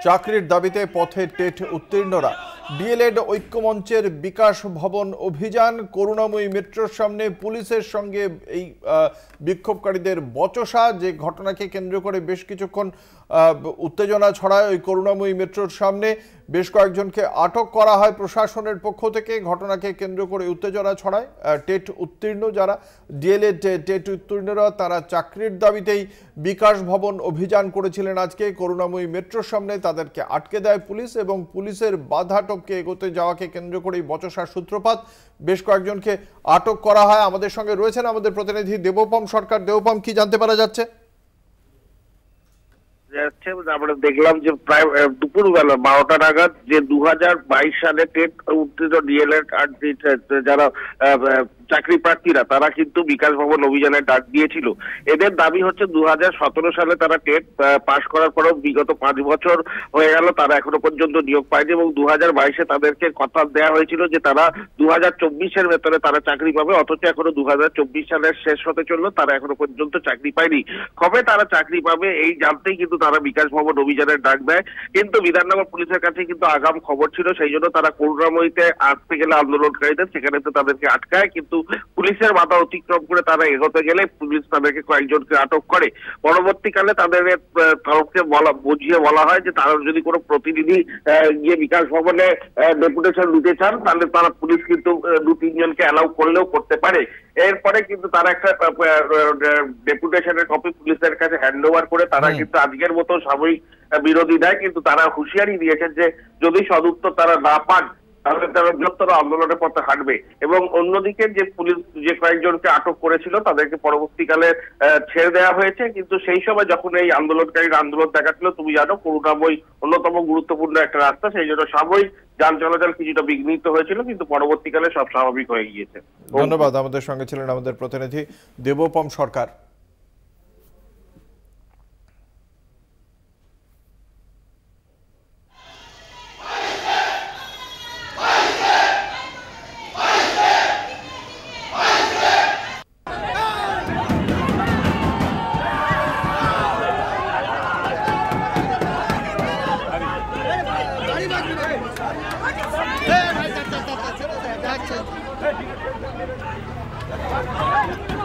চাকরির দাবিতে পথে টেট উত্তীর্ণরা। ডিএলএড ঐক্যমঞ্চের বিকাশ ভবন অভিযান। করুণাময়ী মেট্রোর সামনে পুলিশের সঙ্গে এই বিক্ষোভকারীদের বচসা, যে ঘটনাকে কেন্দ্র করে বেশ কিছুক্ষণ উত্তেজনা ছড়ায়। ওই করুণাময়ী মেট্রোর সামনে বেশ কয়েকজনকে আটক করা হয় প্রশাসনের পক্ষ থেকে। ঘটনাকে কেন্দ্র করে উত্তেজনা ছড়ায়। টেট উত্তীর্ণ যারা, ডিএলএড টেট উত্তীর্ণরা, তারা চাকরির দাবিতেই বিকাশ ভবন অভিযান করেছিলেন আজকে করুণাময়ী মেট্রোর সামনে। তাদেরকে আটকে দেয় পুলিশ এবং পুলিশের বাধা টপকে এগোতে যাওয়াকে কেন্দ্র করেই বচসার সূত্রপাত। বেশ কয়েকজনকে আটক করা হয়। আমাদের সঙ্গে রয়েছেন আমাদের প্রতিনিধি দেবপম সরকার। দেবপম, কি জানতে পারা যাচ্ছে? আমরা দেখলাম যে প্রায় দুপুরবেলা 12টা নাগাদ যে 2022 সালে টেট উত্তীর্ণ ডিএলএড আর যারা চাকরি প্রার্থীরা তারা কিন্তু বিকাশ ভবন অভিযানের ডাক দিয়েছিল। এদের দাবি হচ্ছে 2017 সালে তারা টেট পাশ করার পরেও বিগত 5 বছর হয়ে গেল, তারা এখনো পর্যন্ত নিয়োগ পায়নি এবং 2022-এ তাদেরকে কথা দেওয়া হয়েছিল যে তারা 2024-এর ভেতরে তারা চাকরি পাবে, অথচ এখনো 2024 সালের শেষ হতে চললো, তারা এখনো পর্যন্ত চাকরি পায়নি। কবে তারা চাকরি পাবে এই জানতেই কিন্তু তারা বিকাশ ভবন অভিযানের ডাক দেয়। কিন্তু বিধাননগর পুলিশের কাছে কিন্তু আগাম খবর ছিল, সেই জন্য তারা করুণাময়ীতে আসতে গেলে আন্দোলনকারীদের সেখানে তো তাদেরকে আটকায়, কিন্তু পুলিশের বাধা অতিক্রম করে তারা এগোতে গেলে পুলিশ তাদেরকে কয়েকজনকে আটক করে। পরবর্তীকালে তাদের তরফকে বুঝিয়ে বলা হয় যে তারা যদি কোনো প্রতিনিধি গিয়ে বিকাশ ভবনে ডেপুটেশন দিতে চান তাহলে তারা পুলিশ কিন্তু 2-3 জনকে অ্যালাউ করলেও করতে পারে। এরপরে কিন্তু তারা একটা ডেপুটেশনের কপি পুলিশের কাছে হ্যান্ড ওভার করে তারা কিন্তু আজকের মতো সাময়িক বিরোধী দেয়, কিন্তু তারা হুঁশিয়ারি দিয়েছেন যে যদি সদুত্তর তারা না পান তাহলে তারা বৃহত্তর আন্দোলনের পথে হাঁটবে। এবং অন্যদিকে যে পুলিশ যে কয়েকজনকে আটক করেছিল তাদেরকে পরবর্তীকালে ছেড়ে দেওয়া হয়েছে। কিন্তু সেই সময় যখন এই আন্দোলনকারীরা আন্দোলন দেখাচ্ছিল, তুমি জানো করুণাময়ী অন্যতম গুরুত্বপূর্ণ একটা রাস্তা, সেই জন্য সাময়িক যান চলাচল কিছুটা বিঘ্নিত হয়েছিল, কিন্তু পরবর্তীকালে সব স্বাভাবিক হয়ে গিয়েছে। ধন্যবাদ। আমাদের সঙ্গে ছিলেন আমাদের প্রতিনিধি দেবপম সরকার। Hey,